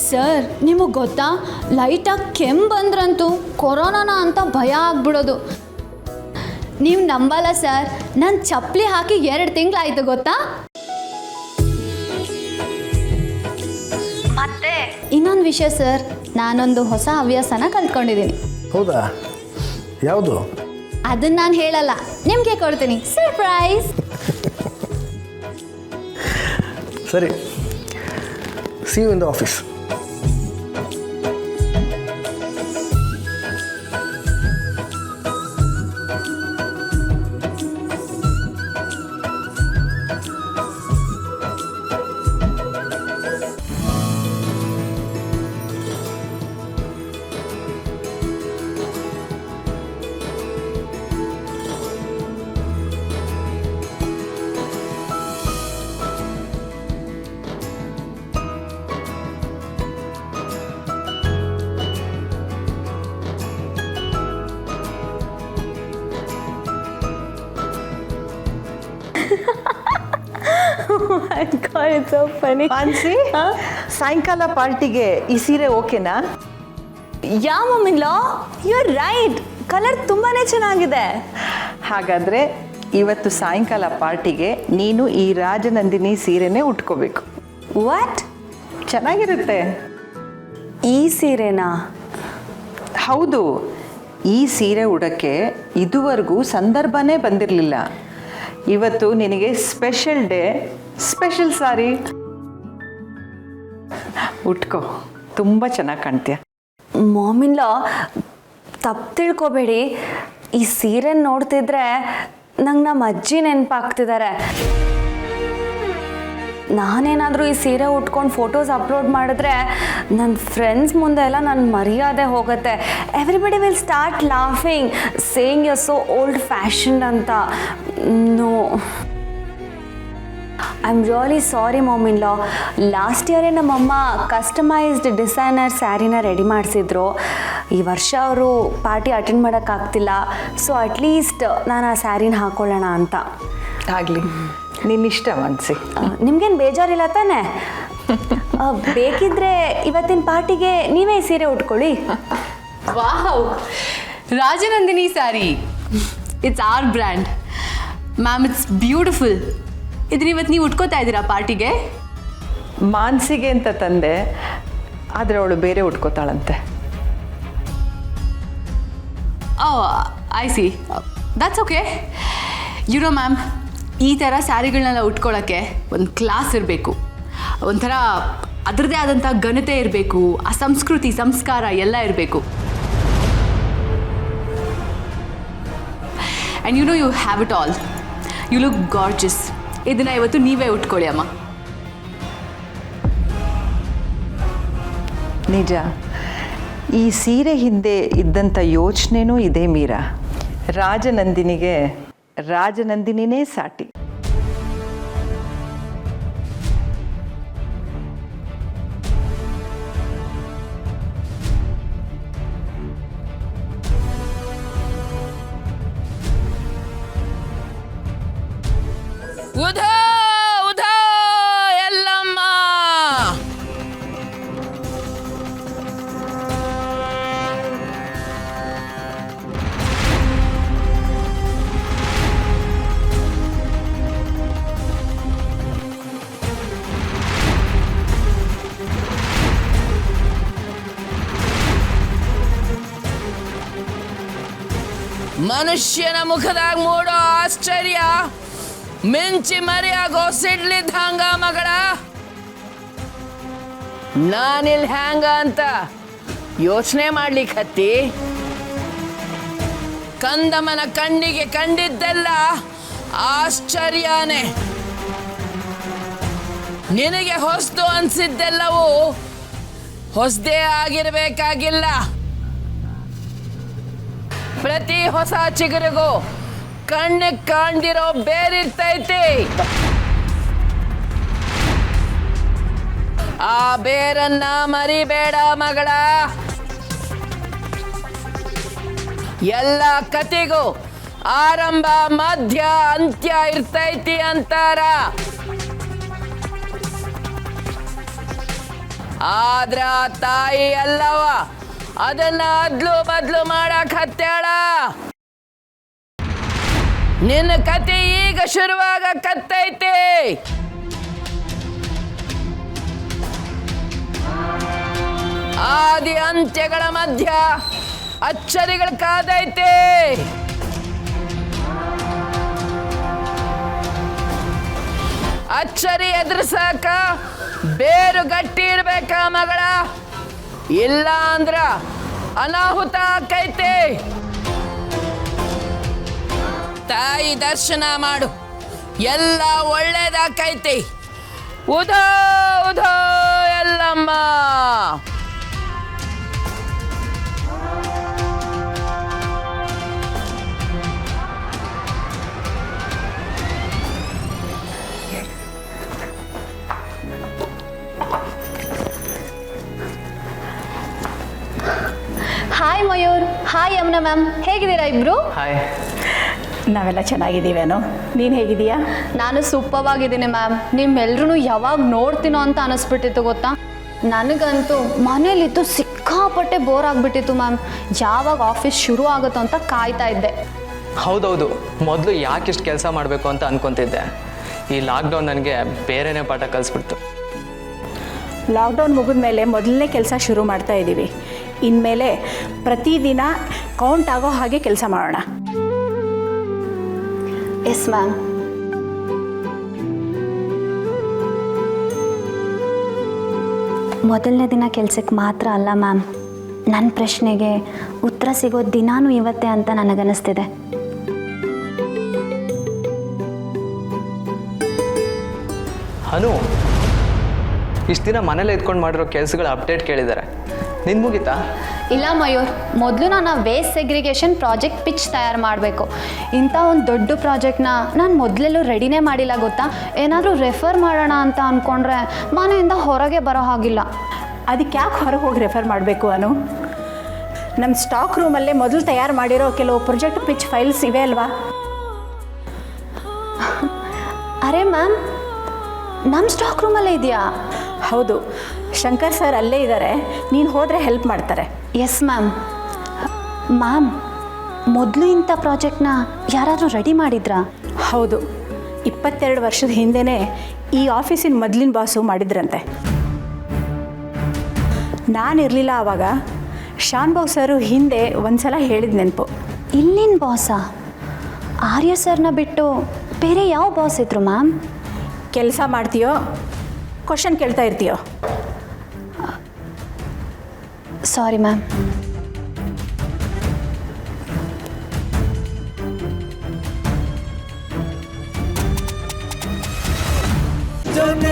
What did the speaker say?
Sir ನಿಮಗೆ ಗೊತ್ತಾ, ಲೈಟಾಗಿ ಕೆಮ್ಮು ಬಂದ್ರಂತೂ ಕೊರೋನಾನ ಅಂತ ಭಯ ಆಗ್ಬಿಡೋದು. ನೀವು ನಂಬಲ್ಲ ಸರ್, ನಾನು ಚಪ್ಪಲಿ ಹಾಕಿ 2 ತಿಂಗಳಾಯ್ತು ಗೊತ್ತಾ. ಮತ್ತೆ ಇನ್ನೊಂದು ವಿಷಯ ಸರ್, ನಾನೊಂದು ಹೊಸ ಹವ್ಯಾಸನ ಕಲ್ತ್ಕೊಂಡಿದ್ದೀನಿ. ಹೌದಾ? ಯಾವುದು? ಅದನ್ನ ನಾನು ಹೇಳಲ್ಲ, ನಿಮಗೆ ಕೊಡ್ತೀನಿ, ಸರ್ಪ್ರೈಸ್. ಸರಿ, see you in the office. Mansi, ಸಾಯಂಕಾಲ ಪಾರ್ಟಿಗೆ ಈ ಸೀರೆ ಓಕೆನಾ? ಯಾ ಮಮ್ಮಿಲೋ, ಯು ಆರ್ ರೈಟ್, ಕಲರ್ ತುಂಬಾನೇ ಚೆನ್ನಾಗಿದೆ. ಹಾಗಾದ್ರೆ ಇವತ್ತು ಸಾಯಂಕಾಲ ಪಾರ್ಟಿಗೆ ನೀನು ಈ ರಾಜನಂದಿನಿ ಸೀರೆನೇ ಉಟ್ಕೋಬೇಕು. ವಾಟ್? ಚೆನ್ನಾಗಿರುತ್ತೆ. ಈ ಸೀರೆನಾ? ಹೌದು, ಈ ಸೀರೆ ಉಡಕ್ಕೆ ಇದುವರೆಗೂ ಸಂದರ್ಭನೇ ಬಂದಿರಲಿಲ್ಲ. ಇವತ್ತು ನಿನಗೆ ಸ್ಪೆಷಲ್ ಡೇ, ಸ್ಪೆಷಲ್ ಸಾರಿ. ಉಟ್ಕೋ, ತುಂಬ ಚೆನ್ನಾಗಿ ಕಾಣ್ತೀಯ. ಮಾಮಿನ್ಲೋ, ತಪ್ಪು ತಿಳ್ಕೊಬೇಡಿ, ಈ ಸೀರೆ ನೋಡ್ತಿದ್ರೆ ನಂಗೆ ನಮ್ಮ ಅಜ್ಜಿ ನೆನಪಾಗ್ತಿದ್ದಾರೆ. ನಾನೇನಾದರೂ ಈ ಸೀರೆ ಉಟ್ಕೊಂಡು ಫೋಟೋಸ್ ಅಪ್ಲೋಡ್ ಮಾಡಿದ್ರೆ ನನ್ನ ಫ್ರೆಂಡ್ಸ್ ಮುಂದೆ ಎಲ್ಲ ನನ್ನ ಮರ್ಯಾದೆ ಹೋಗುತ್ತೆ. Everybody will start laughing, saying you so old fashion ಅಂತ. No, I am really sorry ಮಾಮಿನ್ಲೋ. ಲಾಸ್ಟ್ ಇಯರೇ ನಮ್ಮಮ್ಮ ಕಸ್ಟಮೈಸ್ಡ್ ಡಿಸೈನರ್ ಸ್ಯಾರಿನ ರೆಡಿ ಮಾಡಿಸಿದ್ರು. ಈ ವರ್ಷ ಅವರು ಪಾರ್ಟಿ ಅಟೆಂಡ್ ಮಾಡೋಕ್ಕಾಗ್ತಿಲ್ಲ, ಸೊ ಅಟ್ಲೀಸ್ಟ್ ನಾನು ಆ ಸ್ಯಾರಿನ ಹಾಕೊಳ್ಳೋಣ ಅಂತ. ಆಗಲಿ, ನಿನ್ನಿಷ್ಟ ಮಾನ್ಸಿ. ನಿಮ್ಗೇನು ಬೇಜಾರಿಲ್ಲ ತಾನೆ? ಬೇಕಿದ್ರೆ ಇವತ್ತಿನ ಪಾರ್ಟಿಗೆ ನೀವೇ ಈ ಸೀರೆ ಉಟ್ಕೊಳ್ಳಿ. Wow, Rajanandini sari, it's our brand ma'am, it's beautiful. ಇದನ್ನ ಇವತ್ತು ನೀವು ಉಟ್ಕೋತಾ ಇದ್ದೀರಾ ಪಾರ್ಟಿಗೆ? ಮಾನ್ಸಿಗೆ ಅಂತ ತಂದೆ, ಆದರೆ ಅವಳು ಬೇರೆ ಉಟ್ಕೋತಾಳಂತೆ. Oh, I see, that's okay. You know ma'am, ಈ ಥರ ಸ್ಯಾರಿಗಳನ್ನೆಲ್ಲ ಉಟ್ಕೊಳ್ಳೋಕ್ಕೆ ಒಂದು ಕ್ಲಾಸ್ ಇರಬೇಕು, ಒಂಥರ ಅದರದ್ದೇ ಆದಂಥ ಘನತೆ ಇರಬೇಕು, ಆ ಸಂಸ್ಕೃತಿ ಸಂಸ್ಕಾರ ಎಲ್ಲ ಇರಬೇಕು. And you know you have it all. You look gorgeous. ಇದನ್ನು ಇವತ್ತು ನೀವೇ ಉಟ್ಕೊಳ್ಳಿ ಅಮ್ಮ. ನಿಜ, ಈ ಸೀರೆ ಹಿಂದೆ ಇದ್ದಂಥ ಯೋಚನೆನೂ ಇದೇ ಮೀರಾ. ರಾಜನಂದಿನಿಗೆ ರಾಜನಂದಿನಿನೇ ಸಾಟಿ. ಉಧೋ ಉಧೋ ಎಲ್ಲಮ್ಮ, ಮನುಷ್ಯನ ಮುಖದಾಗ ಮೂಡೋ ಆಶ್ಚರ್ಯ ಮಿಂಚಿ ಮರಿಯಾಗೋ ಸಿಡ್ಲಿದ್ದಂಗ ಮಗಳ. ನಾನಿಲ್ ಹ್ಯಾಂಗ ಅಂತ ಯೋಚನೆ ಮಾಡ್ಲಿಕ್ಕೆ ಹತ್ತಿ, ಕಂದಮ್ಮನ ಕಣ್ಣಿಗೆ ಕಂಡಿದ್ದೆಲ್ಲ ಆಶ್ಚರ್ಯನೇ. ನಿನಗೆ ಹೊಸ್ತು ಅನ್ಸಿದ್ದೆಲ್ಲವೂ ಹೊಸದೇ ಆಗಿರ್ಬೇಕಾಗಿಲ್ಲ. ಪ್ರತಿ ಹೊಸ ಚಿಗುರಿಗೂ ಕಣ್ಣಿಗೆ ಕಾಣ್ದಿರೋ ಬೇರಿರ್ತೈತಿ. ಆ ಬೇರನ್ನ ಮರಿಬೇಡ ಮಗಳ. ಎಲ್ಲ ಕತೆಗೂ ಆರಂಭ ಮಧ್ಯ ಅಂತ್ಯ ಇರ್ತೈತಿ ಅಂತಾರ. ಆದ್ರೆ ಆ ತಾಯಿ ಅಲ್ಲವ ಅದನ್ನ ಅದ್ಲು ಬದ್ಲು ಮಾಡಕ್ ಹತ್ಯಾಳ. ನಿನ್ನ ಕತೆ ಈಗ ಶುರುವಾಗಕತ್ತೈತಿ. ಆದಿ ಅಂತ್ಯಗಳ ಮಧ್ಯ ಅಚ್ಚರಿಗಳ ಕಾದೈತಿ. ಅಚ್ಚರಿ ಎದುರ್ಸಾಕ ಬೇರು ಗಟ್ಟಿ ಇರ್ಬೇಕ ಮಗಳ, ಇಲ್ಲ ಅಂದ್ರ ಅನಾಹುತ ಆಕೈತಿ. ತಾಯಿ ದರ್ಶನ ಮಾಡು, ಎಲ್ಲ ಒಳ್ಳೇದಾಕೈತಿ. ಉದೋ ಉದೋ Yellamma. Hi Mayur, hi Yamuna ma'am, ಹೇಗಿದ್ದೀರಾ ಇಬ್ರು? ಹಾಯ್. ನಾವೆಲ್ಲ ಚೆನ್ನಾಗಿದ್ದೀವೇನೋ, ನೀನು ಹೇಗಿದೀಯಾ? ನಾನು ಸೂಪರ್ ಆಗಿದ್ದೀನಿ ಮ್ಯಾಮ್. ನಿಮ್ಮೆಲ್ರೂ ಯಾವಾಗ ನೋಡ್ತೀನೋ ಅಂತ ಅನಿಸ್ಬಿಟ್ಟಿತ್ತು ಗೊತ್ತಾ. ನನಗಂತೂ ಮನೇಲಿದ್ದು ಸಿಕ್ಕಾಪಟ್ಟೆ ಬೋರ್ ಆಗಿಬಿಟ್ಟಿತ್ತು ಮ್ಯಾಮ್. ಯಾವಾಗ ಆಫೀಸ್ ಶುರು ಆಗುತ್ತೋ ಅಂತ ಕಾಯ್ತಾ ಇದ್ದೆ. ಹೌದೌದು, ಮೊದಲು ಯಾಕಿಷ್ಟು ಕೆಲಸ ಮಾಡಬೇಕು ಅಂತ ಅನ್ಕೊತಿದ್ದೆ. ಈ ಲಾಕ್ಡೌನ್ ನನಗೆ ಬೇರೆನೇ ಪಾಠ ಕಲಿಸ್ಬಿಡ್ತು. ಲಾಕ್ಡೌನ್ ಮುಗಿದ ಮೇಲೆ ಮೊದಲನೇ ಕೆಲಸ ಶುರು ಮಾಡ್ತಾ ಇದ್ದೀವಿ. ಇನ್ಮೇಲೆ ಪ್ರತಿದಿನ ಕೌಂಟ್ ಆಗೋ ಹಾಗೆ ಕೆಲಸ ಮಾಡೋಣ. Yes ma'am. ಮೊದಲನೇ ದಿನ ಕೆಲಸಕ್ಕೆ ಮಾತ್ರ ಅಲ್ಲ ಮ್ಯಾಮ್, ನನ್ನ ಪ್ರಶ್ನೆಗೆ ಉತ್ತರ ಸಿಗೋ ದಿನಾನೂ ಇವತ್ತೇ ಅಂತ ನನಗನ್ನಿಸ್ತಿದೆ. ಅನು, ಇಷ್ಟು ದಿನ ಮನೇಲಿ ಇದ್ಕೊಂಡು ಮಾಡಿರೋ ಕೆಲಸಗಳ ಅಪ್ಡೇಟ್ ಕೇಳಿದ್ದಾರೆ. ನಿನ್ ಮುಗೀತಾ? ಇಲ್ಲ ಮಯೂರ್, ಮೊದಲು ನಾನು ವೇಸ್ಟ್ ಸೆಗ್ರಿಗೇಷನ್ ಪ್ರಾಜೆಕ್ಟ್ ಪಿಚ್ ತಯಾರು ಮಾಡಬೇಕು. ಇಂಥ ಒಂದು ದೊಡ್ಡ ಪ್ರಾಜೆಕ್ಟ್ನ ನಾನು ಮೊದಲೆಲ್ಲೂ ರೆಡಿನೇ ಮಾಡಿಲ್ಲ ಗೊತ್ತಾ. ಏನಾದರೂ ರೆಫರ್ ಮಾಡೋಣ ಅಂತ ಅಂದ್ಕೊಂಡ್ರೆ ಮನೆಯಿಂದ ಹೊರಗೆ ಬರೋ ಹಾಗಿಲ್ಲ. ಅದಕ್ಕೆ ಯಾಕೆ ಹೊರಗೆ ಹೋಗಿ ರೆಫರ್ ಮಾಡಬೇಕು ಅನು? ನಮ್ಮ ಸ್ಟಾಕ್ ರೂಮಲ್ಲೇ ಮೊದಲು ತಯಾರು ಮಾಡಿರೋ ಕೆಲವು ಪ್ರೊಜೆಕ್ಟ್ ಪಿಚ್ ಫೈಲ್ಸ್ ಇವೆ ಅಲ್ವಾ? ಅರೆ ಮ್ಯಾಮ್, ನಮ್ಮ ಸ್ಟಾಕ್ ರೂಮಲ್ಲೇ ಇದೆಯಾ? ಹೌದು, ಶಂಕರ್ ಸರ್ ಅಲ್ಲೇ ಇದ್ದಾರೆ. ನೀನು ಹೋದರೆ ಹೆಲ್ಪ್ ಮಾಡ್ತಾರೆ. Yes ma'am. ಮ್ಯಾಮ್, ಮೊದಲು ಇಂಥ ಪ್ರಾಜೆಕ್ಟ್ನ ಯಾರಾದರೂ ರೆಡಿ ಮಾಡಿದ್ರಾ? ಹೌದು, 22 ವರ್ಷದ ಹಿಂದೆಯೇ ಈ ಆಫೀಸಿನ ಮೊದಲಿನ ಬಾಸು ಮಾಡಿದ್ರಂತೆ. ನಾನಿರಲಿಲ್ಲ ಆವಾಗ. ಶಾನ್ಭಾವ್ ಸರು ಹಿಂದೆ ಒಂದು ಸಲ ಹೇಳಿದ ನೆನಪು. ಇಲ್ಲಿನ ಬಾಸಾ? ಆರ್ಯ ಸರ್ನ ಬಿಟ್ಟು ಬೇರೆ ಯಾವ ಬಾಸ್ ಇದ್ರು ಮ್ಯಾಮ್? ಕೆಲಸ ಮಾಡ್ತೀಯೋ ಕ್ವಶನ್ ಕೇಳ್ತಾ ಇರ್ತೀಯೋ? Sorry ma'am. Don't